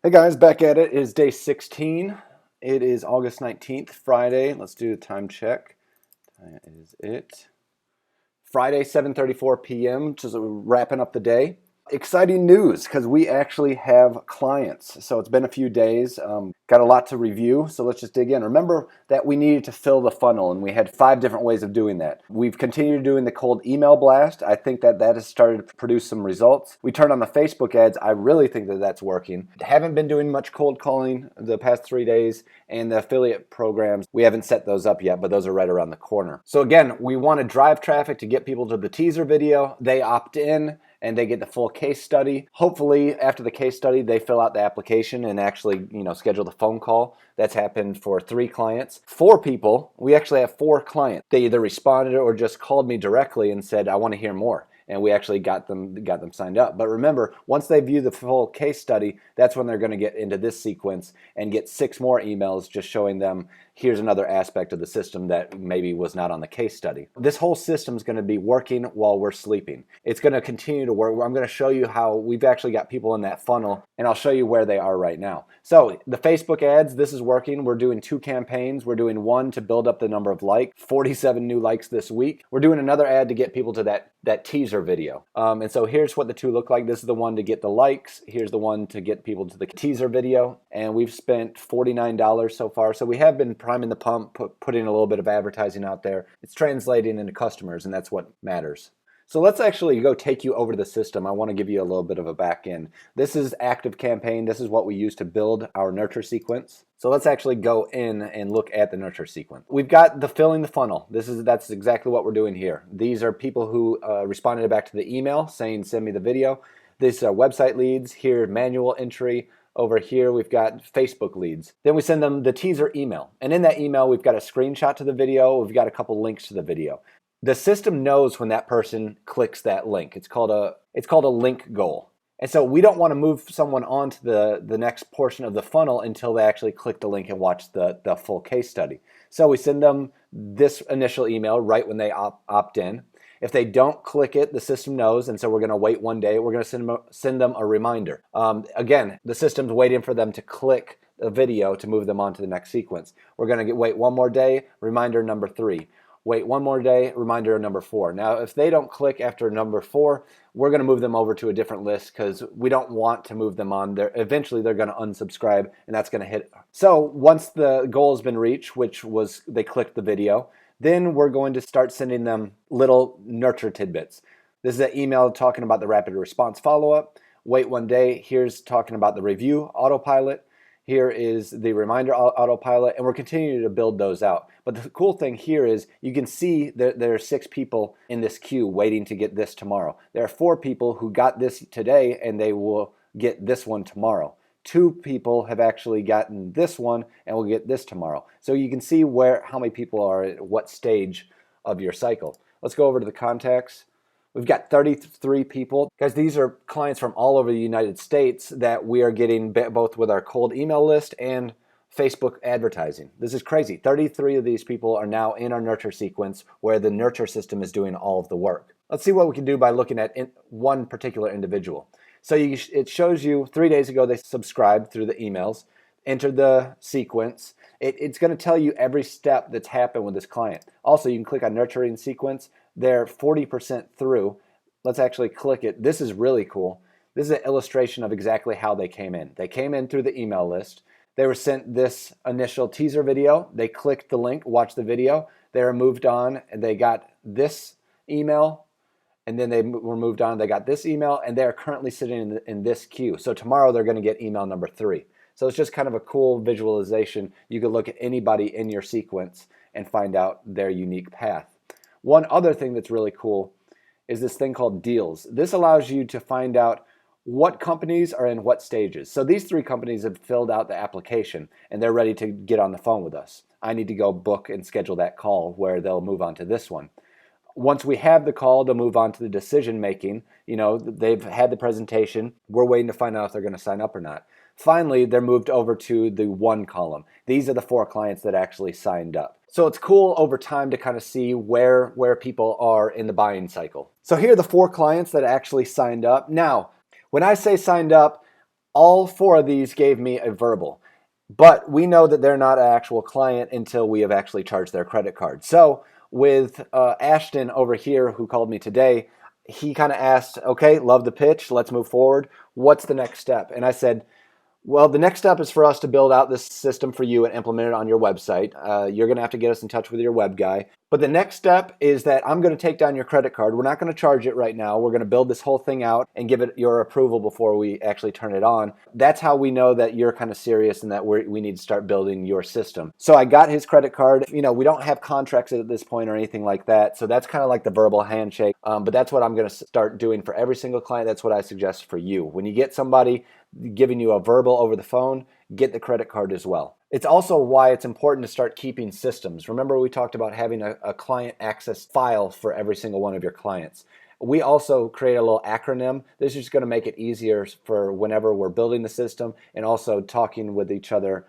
Hey guys, back at it. It is day 16. It is August 19th, Friday. Let's do a time check. That is it. Friday, 7:34 p.m., just wrapping up the day. Exciting news because we actually have clients. So it's been a few days. Got a lot to review. So let's just dig in. Remember that we needed to fill the funnel, and we had 5 different ways of doing that. We've continued doing the cold email blast. I think that has started to produce some results. We turned on the Facebook ads. I really think that that's working. Haven't been doing much cold calling the past 3 days, and the affiliate programs, we haven't set those up yet, but those are right around the corner. So again, we want to drive traffic to get people to the teaser video. They opt in and they get the full case study. Hopefully, after the case study, they fill out the application and actually, schedule the phone call. That's happened for 3 clients. 4 people, we actually have 4 clients. They either responded or just called me directly and said, I want to hear more. And we actually got them signed up. But remember, once they view the full case study, that's when they're going to get into this sequence and get 6 more emails just showing them, here's another aspect of the system that maybe was not on the case study. This whole system is going to be working while we're sleeping. It's going to continue to work. I'm going to show you how we've actually got people in that funnel, and I'll show you where they are right now. So the Facebook ads, this is working. We're doing 2 campaigns. We're doing one to build up the number of likes, 47 new likes this week. We're doing another ad to get people to that teaser video. And so here's what the 2 look like. This is the one to get the likes. Here's the one to get people to the teaser video. And we've spent $49 so far. So we have been priming the pump, putting a little bit of advertising out there. It's translating into customers, and that's what matters. So let's actually go take you over to the system. I want to give you a little bit of a back end. This is ActiveCampaign. This is what we use to build our nurture sequence. So let's actually go in and look at the nurture sequence. We've got the filling the funnel. That's exactly what we're doing here. These are people who responded back to the email saying, send me the video. These are website leads. Here, manual entry. Over here, we've got Facebook leads. Then we send them the teaser email. And in that email, we've got a screenshot to the video. We've got a couple links to the video. The system knows when that person clicks that link. It's called a link goal. And so we don't want to move someone on to the next portion of the funnel until they actually click the link and watch the full case study. So we send them this initial email right when they opt in. If they don't click it, the system knows, and so we're going to wait 1 day. We're going to send them a reminder. Again, the system's waiting for them to click a video to move them on to the next sequence. We're going to wait 1 more day, reminder number 3. Wait 1 more day, reminder number 4. Now, if they don't click after number 4, we're going to move them over to a different list because we don't want to move them on there. Eventually, they're going to unsubscribe, and that's going to hit. So once the goal has been reached, which was they clicked the video, then we're going to start sending them little nurture tidbits. This is an email talking about the rapid response follow-up. Wait 1 day. Here's talking about the review autopilot. Here is the reminder autopilot, and we're continuing to build those out. But the cool thing here is you can see that there are 6 people in this queue waiting to get this tomorrow. There are 4 people who got this today, and they will get this one tomorrow. 2 people have actually gotten this one and will get this tomorrow. So you can see how many people are at what stage of your cycle. Let's go over to the contacts. We've got 33 people. Guys, these are clients from all over the United States that we are getting both with our cold email list and Facebook advertising. This is crazy. 33 of these people are now in our nurture sequence where the nurture system is doing all of the work. Let's see what we can do by looking at one particular individual. So it shows you 3 days ago they subscribed through the emails, entered the sequence. It's going to tell you every step that's happened with this client. Also, you can click on nurturing sequence. They're 40% through. Let's actually click it. This is really cool. This is an illustration of exactly how they came in. They came in through the email list. They were sent this initial teaser video. They clicked the link, watched the video. They were moved on, and they got this email. And then they were moved on, they got this email, and they're currently sitting in this queue. So tomorrow they're going to get email number 3. So it's just kind of a cool visualization. You could look at anybody in your sequence and find out their unique path. One other thing that's really cool is this thing called deals. This allows you to find out what companies are in what stages. So these 3 companies have filled out the application, and they're ready to get on the phone with us. I need to go book and schedule that call where they'll move on to this one. Once we have the call to move on to the decision making, they've had the presentation. We're waiting to find out if they're going to sign up or not. Finally, they're moved over to the 1 column. These are the 4 clients that actually signed up. So it's cool over time to kind of see where people are in the buying cycle. So here are the 4 clients that actually signed up. Now, when I say signed up, All 4 of these gave me a verbal. But we know that they're not an actual client until we have actually charged their credit card. So with Ashton over here, who called me today, he kind of asked, okay, love the pitch. Let's move forward. What's the next step? And I said, well, the next step is for us to build out this system for you and implement it on your website. You're going to have to get us in touch with your web guy. But the next step is that I'm going to take down your credit card. We're not going to charge it right now. We're going to build this whole thing out and give it your approval before we actually turn it on. That's how we know that you're kind of serious and that we need to start building your system. So I got his credit card. We don't have contracts at this point or anything like that. So that's kind of like the verbal handshake. But that's what I'm going to start doing for every single client. That's what I suggest for you. When you get somebody giving you a verbal over the phone, get the credit card as well. It's also why it's important to start keeping systems. Remember, we talked about having a client access file for every single one of your clients. We also create a little acronym. This is going to make it easier for whenever we're building the system and also talking with each other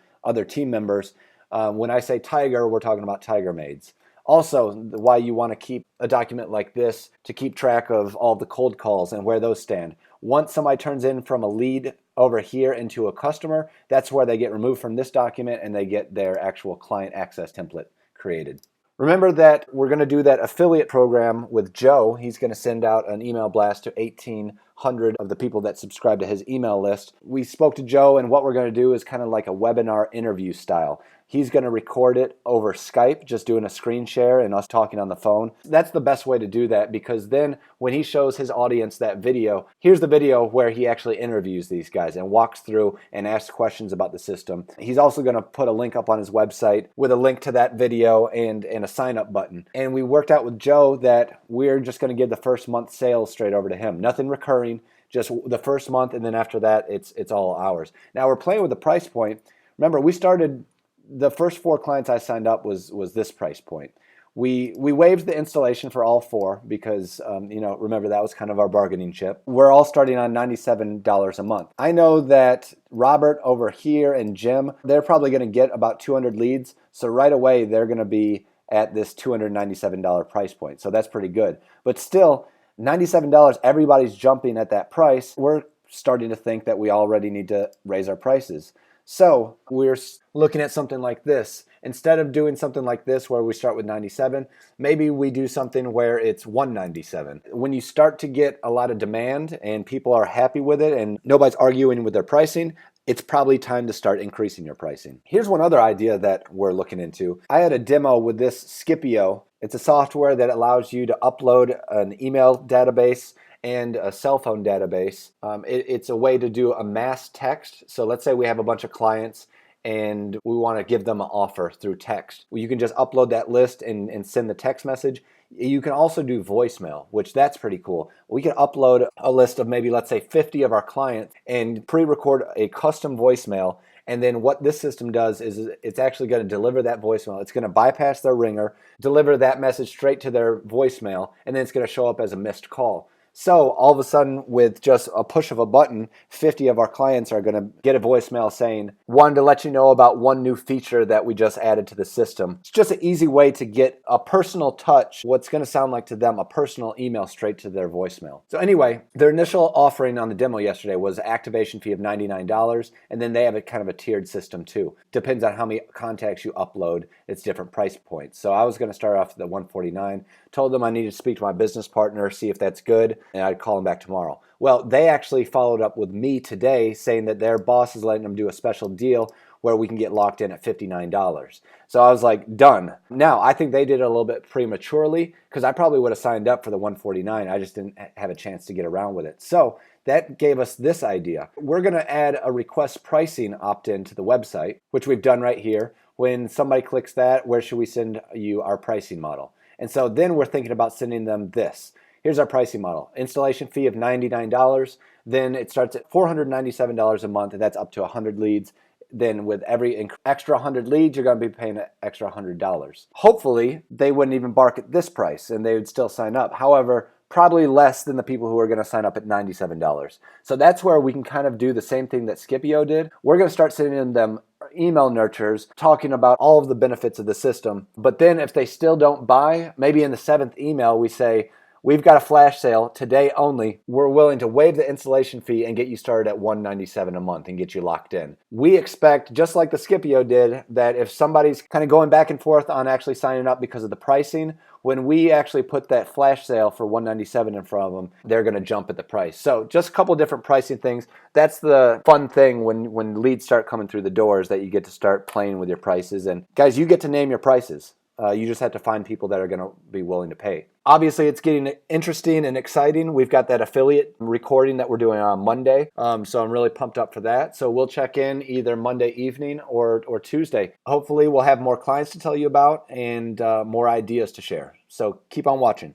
team members. When I say Tiger, we're talking about Tiger Maids. Also, why you want to keep a document like this to keep track of all the cold calls and where those stand. Once somebody turns in from a lead over here into a customer, that's where they get removed from this document and they get their actual client access template created. Remember that we're going to do that affiliate program with Joe. He's going to send out an email blast to 1,800 of the people that subscribe to his email list. We spoke to Joe, and what we're going to do is kind of like a webinar interview style. He's going to record it over Skype, just doing a screen share and us talking on the phone. That's the best way to do that, because then when he shows his audience that video, here's the video where he actually interviews these guys and walks through and asks questions about the system. He's also going to put a link up on his website with a link to that video and a sign up button. And we worked out with Joe that we're just going to give the first month sales straight over to him. Nothing recurring, just the first month, and then after that it's all ours. Now we're playing with the price point. Remember, we started, the first 4 clients I signed up was this price point. We waived the installation for all 4 because, remember, that was kind of our bargaining chip. We're all starting on $97 a month. I know that Robert over here and Jim, they're probably going to get about 200 leads. So right away, they're going to be at this $297 price point. So that's pretty good. But still, $97, everybody's jumping at that price. We're starting to think that we already need to raise our prices. So we're looking at something like this. Instead of doing something like this where we start with 97, maybe we do something where it's 197. When you start to get a lot of demand and people are happy with it and nobody's arguing with their pricing, it's probably time to start increasing your pricing. Here's one other idea that we're looking into. I had a demo with this Scipio. It's a software that allows you to upload an email database and a cell phone database. It's a way to do a mass text. So let's say we have a bunch of clients and we want to give them an offer through text. Well, you can just upload that list and send the text message. You can also do voicemail, which that's pretty cool. We can upload a list of maybe, let's say, 50 of our clients and pre-record a custom voicemail. And then what this system does is it's actually going to deliver that voicemail. It's going to bypass their ringer, deliver that message straight to their voicemail, and then it's going to show up as a missed call. So all of a sudden, with just a push of a button, 50 of our clients are going to get a voicemail saying, wanted to let you know about one new feature that we just added to the system. It's just an easy way to get a personal touch, what's going to sound like to them a personal email straight to their voicemail. So anyway, their initial offering on the demo yesterday was an activation fee of $99, and then they have a kind of a tiered system too. Depends on how many contacts you upload. It's different price points. So I was going to start off at the $149, told them I needed to speak to my business partner, see if that's good, and I'd call them back tomorrow. Well, they actually followed up with me today saying that their boss is letting them do a special deal where we can get locked in at $59. So I was like, done. Now, I think they did it a little bit prematurely because I probably would have signed up for the $149. I just didn't have a chance to get around with it. So that gave us this idea. We're going to add a request pricing opt-in to the website, which we've done right here. When somebody clicks that, where should we send you our pricing model? And so then we're thinking about sending them this. Here's our pricing model. Installation fee of $99. Then it starts at $497 a month, and that's up to 100 leads. Then with every extra 100 leads, you're going to be paying an extra $100. Hopefully, they wouldn't even bark at this price, and they would still sign up. However, probably less than the people who are going to sign up at $97. So that's where we can kind of do the same thing that Scipio did. We're going to start sending them email nurtures talking about all of the benefits of the system. But then if they still don't buy, maybe in the 7th email we say, we've got a flash sale today only. We're willing to waive the installation fee and get you started at $197 a month and get you locked in. We expect, just like the Scipio did, that if somebody's kind of going back and forth on actually signing up because of the pricing, when we actually put that flash sale for $197 in front of them, they're going to jump at the price. So just a couple different pricing things. That's the fun thing when leads start coming through the doors, that you get to start playing with your prices. And guys, you get to name your prices. You just have to find people that are going to be willing to pay. Obviously, it's getting interesting and exciting. We've got that affiliate recording that we're doing on Monday, so I'm really pumped up for that. So we'll check in either Monday evening or Tuesday. Hopefully, we'll have more clients to tell you about and more ideas to share. So keep on watching.